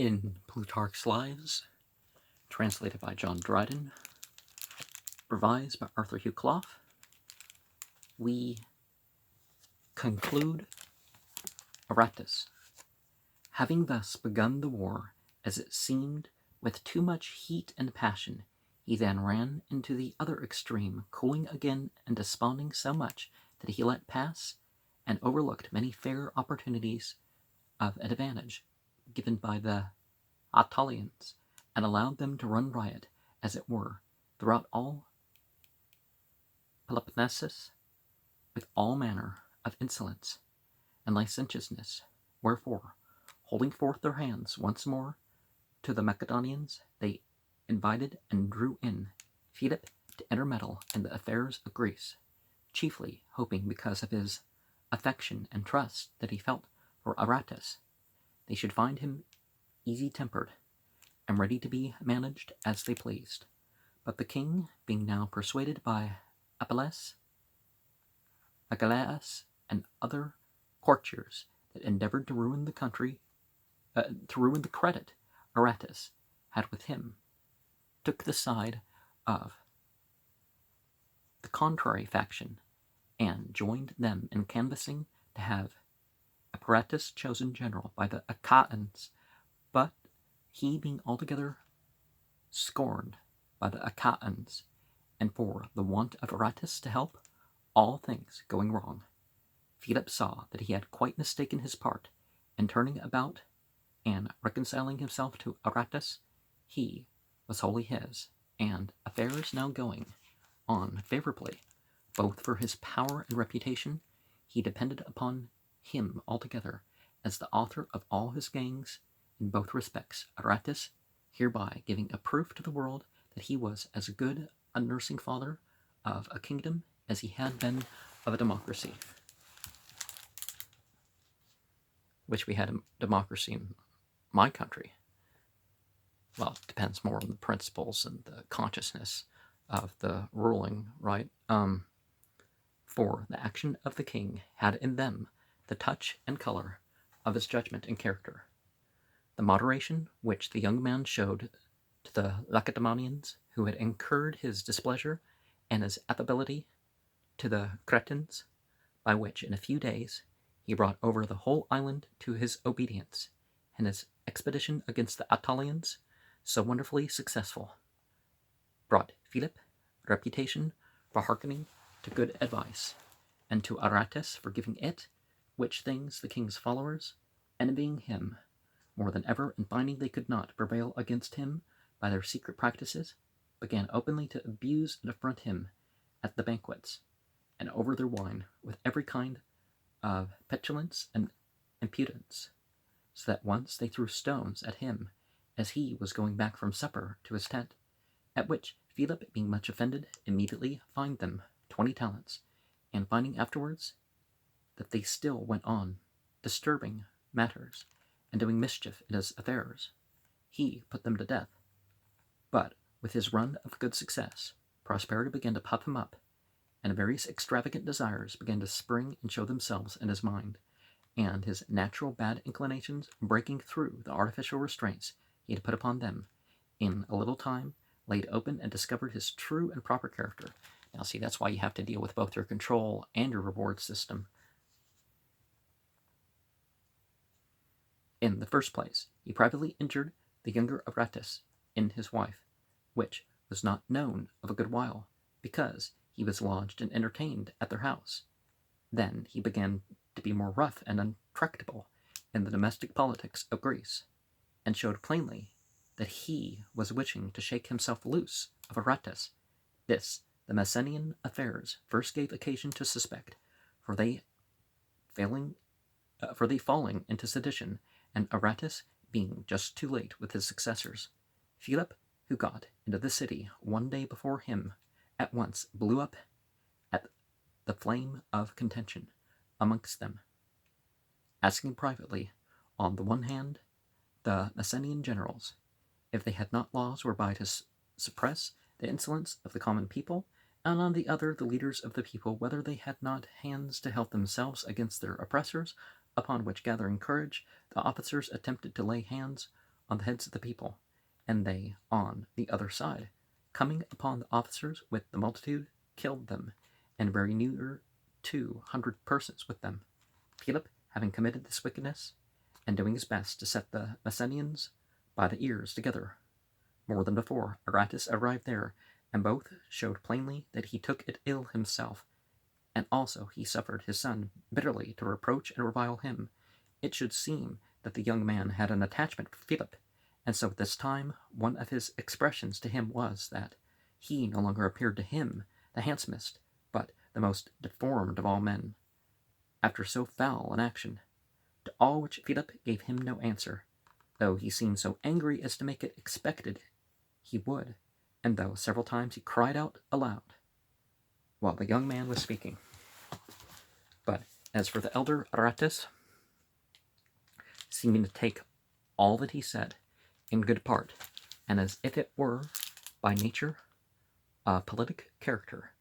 In Plutarch's Lives, translated by John Dryden, revised by Arthur Hugh Clough, we conclude Aratus. Having thus begun the war, as it seemed, with too much heat and passion, he then ran into the other extreme, cooling again and desponding so much that he let pass and overlooked many fair opportunities of advantage given by the Attalians, and allowed them to run riot, as it were, throughout all Peloponnesus, with all manner of insolence and licentiousness. Wherefore, holding forth their hands once more to the Macedonians, they invited and drew in Philip to intermeddle in the affairs of Greece, chiefly hoping, because of his affection and trust that he felt for Aratus, they should find him easy-tempered and ready to be managed as they pleased. But the king, being now persuaded by Apelles, Agelaus, and other courtiers that endeavored to ruin the credit Aratus had with him, took the side of the contrary faction, and joined them in canvassing to have Aratus chosen general by the Achaeans, but he being altogether scorned by the Achaeans, and for the want of Aratus to help, all things going wrong, Philip saw that he had quite mistaken his part, and turning about and reconciling himself to Aratus, he was wholly his, and affairs now going on favorably, both for his power and reputation, he depended upon him altogether as the author of all his gains in both respects, Aratus hereby giving a proof to the world that he was as good a nursing father of a kingdom as he had been of a democracy, which we had a democracy in my country. Well, it depends more on the principles and the consciousness of the ruling, right? For the action of the king had in them the touch and color of his judgment and character. The moderation which the young man showed to the Lacedaemonians, who had incurred his displeasure, and his affability to the Cretans, by which in a few days he brought over the whole island to his obedience, and his expedition against the Attalians, so wonderfully successful, brought Philip reputation for hearkening to good advice, and to Aratus for giving it, which things the king's followers, envying him more than ever, and finding they could not prevail against him by their secret practices, began openly to abuse and affront him at the banquets, and over their wine, with every kind of petulance and impudence, so that once they threw stones at him as he was going back from supper to his tent, at which Philip, being much offended, immediately fined them 20 talents, and finding afterwards that they still went on disturbing matters and doing mischief in his affairs, he put them to death. But with his run of good success, prosperity began to puff him up, and various extravagant desires began to spring and show themselves in his mind, and his natural bad inclinations, breaking through the artificial restraints he had put upon them, in a little time laid open and discovered his true and proper character. Now see, that's why you have to deal with both your control and your reward system. In the first place, he privately injured the younger Aratus in his wife, which was not known of a good while, because he was lodged and entertained at their house. Then he began to be more rough and untractable in the domestic politics of Greece, and showed plainly that he was wishing to shake himself loose of Aratus. This the Messenian affairs first gave occasion to suspect, for they falling into sedition, and Aratus being just too late with his successors. Philip, who got into the city one day before him, at once blew up at the flame of contention amongst them, asking privately, on the one hand, the Messenian generals, if they had not laws whereby to suppress the insolence of the common people, and on the other the leaders of the people, whether they had not hands to help themselves against their oppressors, upon which, gathering courage, the officers attempted to lay hands on the heads of the people, and they on the other side, coming upon the officers with the multitude, killed them, and very near 200 persons with them. Philip, having committed this wickedness, and doing his best to set the Messenians by the ears together, more than before, Aratus arrived there, and both showed plainly that he took it ill himself, and also he suffered his son bitterly to reproach and revile him. It should seem that the young man had an attachment for Philip, and so at this time one of his expressions to him was that he no longer appeared to him the handsomest, but the most deformed of all men, after so foul an action. To all which Philip gave him no answer, though he seemed so angry as to make it expected he would, and though several times he cried out aloud while the young man was speaking. But as for the elder Aratus, seeming to take all that he said in good part, and as if it were by nature a politic character,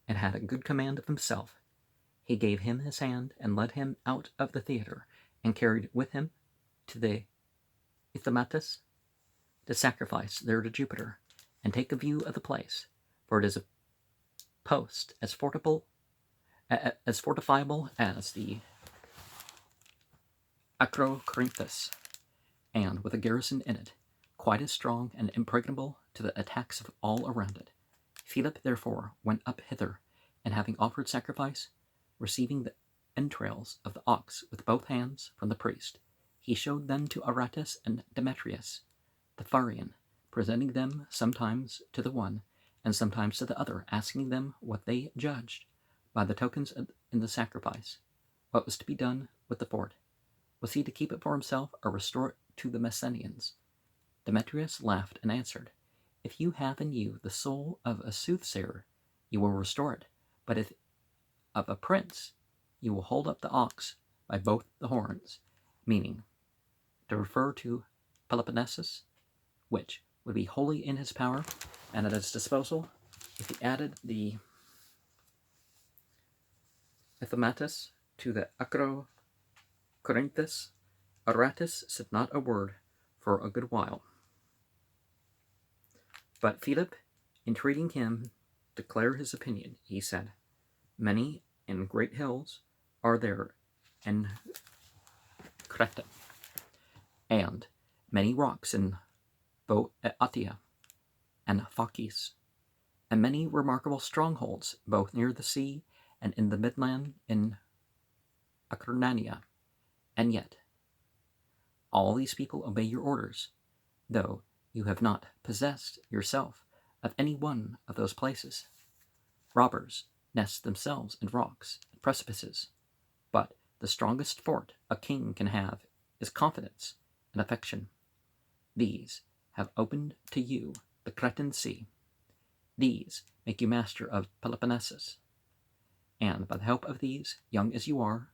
and had a good command of himself, he gave him his hand and led him out of the theatre, and carried with him to the Ithamatus to sacrifice there to Jupiter, and take a view of the place, for it is a post as fortifiable as the Acrocorinthus, and with a garrison in it, quite as strong and impregnable to the attacks of all around it. Philip therefore went up hither, and having offered sacrifice, receiving the entrails of the ox with both hands from the priest, he showed them to Aratus and Demetrius, the Pharian, presenting them sometimes to the one, and sometimes to the other, asking them what they judged by the tokens in the sacrifice, what was to be done with the fort. Was he to keep it for himself, or restore it to the Messenians? Demetrius laughed and answered, "If you have in you the soul of a soothsayer, you will restore it, but if of a prince, you will hold up the ox by both the horns," meaning to refer to Peloponnesus, which would be wholly in his power and at his disposal if he added the Ithamatus to the Acrocorinthus. Aratus said not a word for a good while, but Philip, entreating him to declare his opinion, he said, "Many and great hills are there in Creta, and many rocks in Boeotia and Phakis, and many remarkable strongholds both near the sea and in the midland in Acarnania, and yet all these people obey your orders, though you have not possessed yourself of any one of those places. Robbers nest themselves in rocks and precipices, but the strongest fort a king can have is confidence and affection. These have opened to you the Cretan Sea. These make you master of Peloponnesus, and by the help of these, young as you are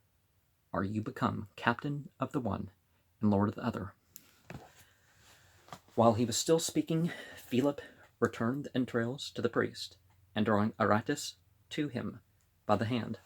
you become captain of the one and lord of the other." While he was still speaking, Philip returned the entrails to the priest, and drawing Aratus to him by the hand,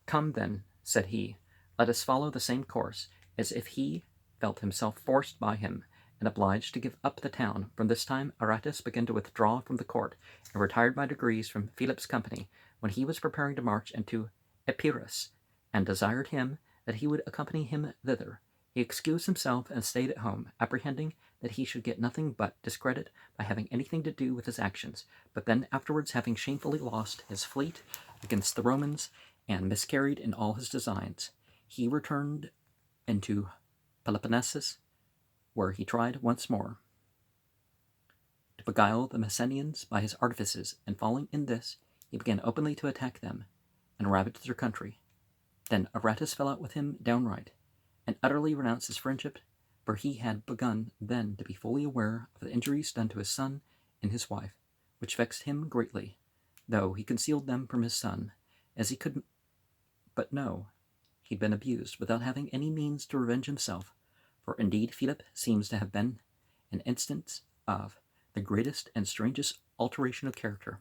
"Come then," said he, "let us follow the same course, as if he felt himself forced by him, and obliged to give up the town." From this time Aratus began to withdraw from the court, and retired by degrees from Philip's company, when he was preparing to march into Epirus, and desired him that he would accompany him thither. He excused himself and stayed at home, apprehending that he should get nothing but discredit by having anything to do with his actions. But then afterwards, having shamefully lost his fleet against the Romans, and miscarried in all his designs, he returned into Peloponnesus, where he tried once more to beguile the Messenians by his artifices, and falling in this, he began openly to attack them and ravage their country. Then Aratus fell out with him downright, and utterly renounced his friendship, for he had begun then to be fully aware of the injuries done to his son and his wife, which vexed him greatly, though he concealed them from his son, as he could but know he'd been abused, without having any means to revenge himself. For indeed Philip seems to have been an instance of the greatest and strangest alteration of character.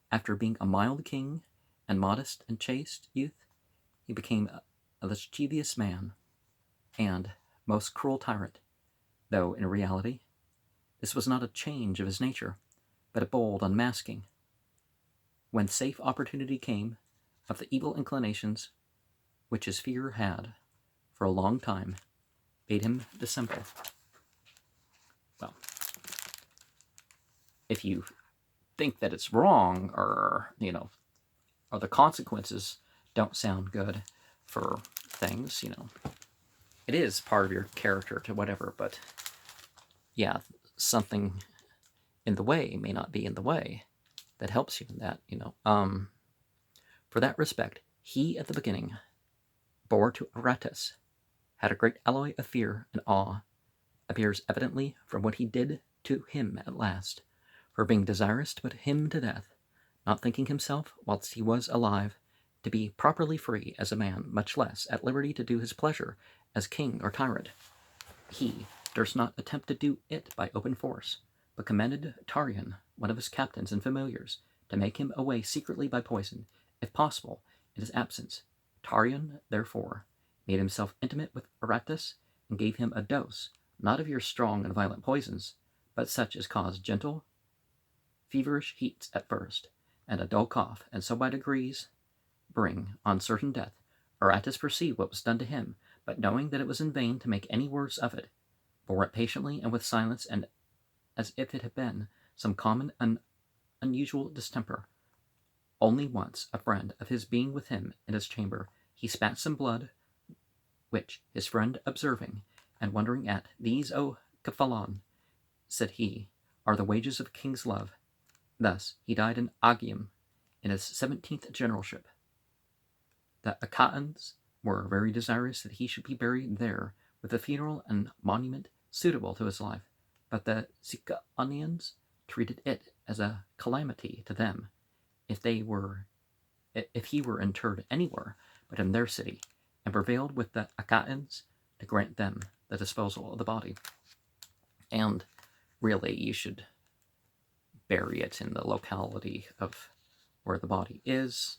After being a mild king and modest and chaste youth, he became a lascivious man and most cruel tyrant, though in reality This was not a change of his nature, but a bold unmasking, when safe opportunity came, of the evil inclinations which his fear had, for a long time, bade him dissemble. Well, if you think that it's wrong, or or the consequences don't sound good for things, it is part of your character to whatever, but yeah, something in the way may not be in the way that helps you in that, For that respect, he at the beginning bore to Aratus, had a great alloy of fear and awe, appears evidently from what he did to him at last, for being desirous to put him to death, not thinking himself, whilst he was alive, to be properly free as a man, much less at liberty to do his pleasure as king or tyrant. He durst not attempt to do it by open force, but commanded Tarion, one of his captains and familiars, to make him away secretly by poison, if possible, in his absence. Tarion, therefore, made himself intimate with Aratus, and gave him a dose, not of your strong and violent poisons, but such as cause gentle, feverish heats at first, and a dull cough, and so by degrees bring on certain death. Aratus perceived what was done to him, but knowing that it was in vain to make any worse of it, bore it patiently and with silence, and as if it had been some common and unusual distemper. Only once, a friend of his being with him in his chamber, he spat some blood, which his friend observing, and wondering at, "These, O Cephalon," said he, "are the wages of a king's love." Thus he died in Agium, in his 17th generalship. The Achaeans were very desirous that he should be buried there, with a funeral and monument suitable to his life, but the Sicaonians treated it as a calamity to them if he were interred anywhere but in their city, and prevailed with the Achaeans to grant them the disposal of the body. And really, you should bury it in the locality of where the body is.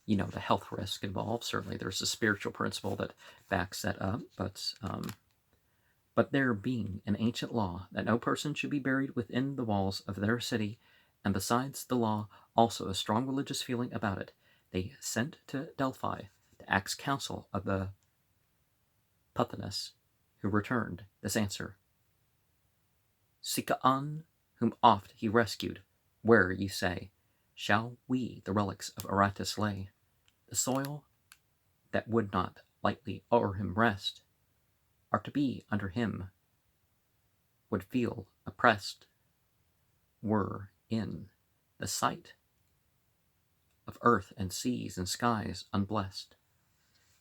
The health risk involved. Certainly, there's a spiritual principle that backs that up, but there being an ancient law that no person should be buried within the walls of their city, and besides the law also a strong religious feeling about it, they sent to Delphi to ask counsel of the Pothinus, who returned this answer: Sicaon, whom oft he rescued, where, ye say, shall we the relics of Aratus lay? The soil that would not lightly o'er him rest, are to be under him, would feel oppressed, were in the sight of earth and seas and skies unblessed.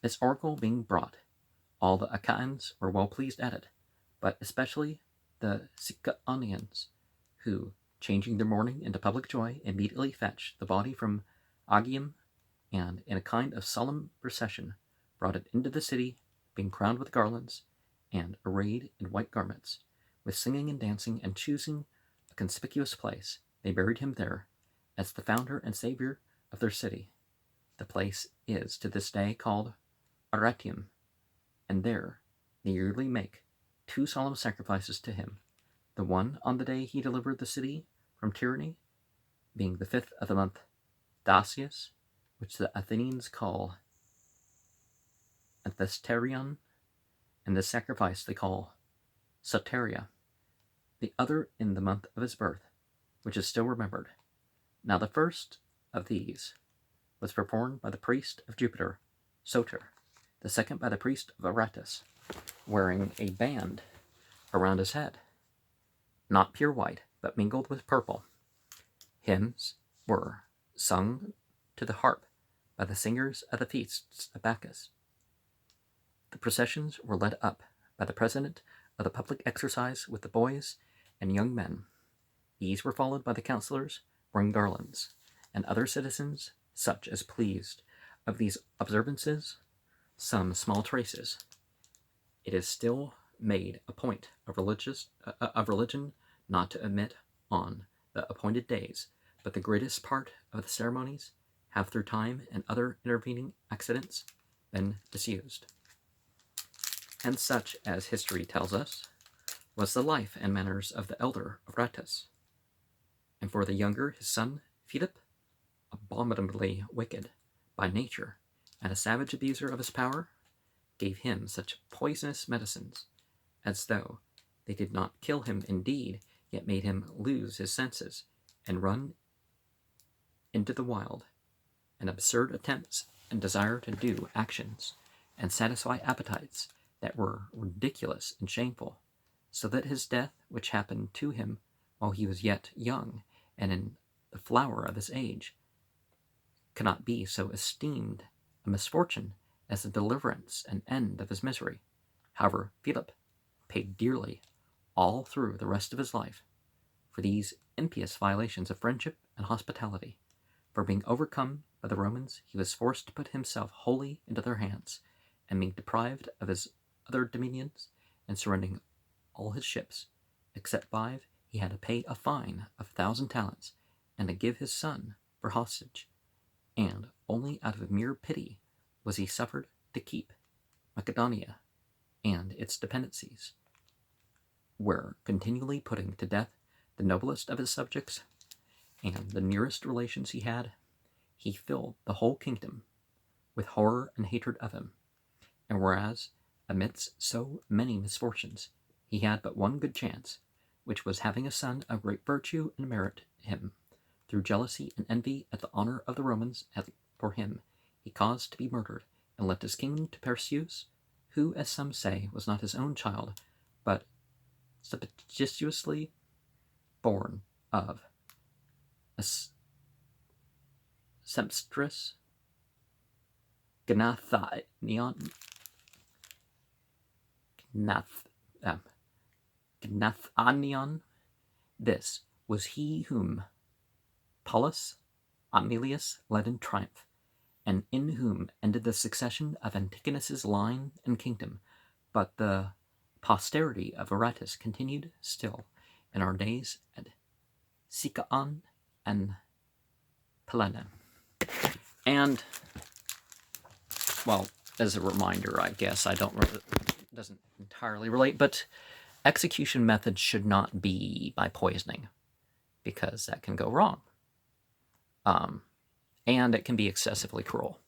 This oracle being brought, all the Achaeans were well pleased at it, but especially the Sicaonians, who, changing their mourning into public joy, immediately fetched the body from Agium, and in a kind of solemn procession brought it into the city, being crowned with garlands, and arrayed in white garments. With singing and dancing, and choosing a conspicuous place, they buried him there, as the founder and savior of their city. The place is to this day called Arretium, and there they yearly make 2 solemn sacrifices to him, the one on the day he delivered the city from tyranny, being the 5th of the month Dacius, which the Athenians call Anthesterion, and this sacrifice they call Soteria, the other in the month of his birth, which is still remembered. Now the first of these was performed by the priest of Jupiter, Soter, the second by the priest of Aratus, wearing a band around his head, not pure white, but mingled with purple. Hymns were sung to the harp by the singers at the feasts of Bacchus. The processions were led up by the president of the public exercise with the boys and young men. These were followed by the councillors wearing garlands, and other citizens, such as pleased of these observances some small traces. It is still made a point of religion not to omit on the appointed days, but the greatest part of the ceremonies have through time and other intervening accidents been disused. And such as history tells us, was the life and manners of the elder Aratus, and for the younger his son Philip, abominably wicked by nature and a savage abuser of his power, gave him such poisonous medicines as though they did not kill him indeed, yet made him lose his senses and run into the wild, and absurd attempts and desire to do actions and satisfy appetites that were ridiculous and shameful, so that his death, which happened to him while he was yet young and in the flower of his age, cannot be so esteemed a misfortune as the deliverance and end of his misery. However, Philip paid dearly all through the rest of his life for these impious violations of friendship and hospitality. For being overcome by the Romans, he was forced to put himself wholly into their hands, and being deprived of his other dominions, and surrendering all his ships, except 5, he had to pay a fine of 1,000 talents, and to give his son for hostage, and only out of mere pity was he suffered to keep Macedonia and its dependencies, where continually putting to death the noblest of his subjects and the nearest relations he had, he filled the whole kingdom with horror and hatred of him. And whereas, amidst so many misfortunes, he had but one good chance, which was having a son of great virtue and merit him, through jealousy and envy at the honor of the Romans for him, he caused to be murdered, and left his kingdom to Perseus, who, as some say, was not his own child, but suppositiously born of a Sempstress Gnathanion. Gnathanion. This was he whom Paulus Aemilius led in triumph, and in whom ended the succession of Antigonus's line and kingdom. But the posterity of Aratus continued still in our days at Sicyon and Pellene. And, well, as a reminder, I guess, doesn't entirely relate, but execution methods should not be by poisoning, because that can go wrong. And it can be excessively cruel.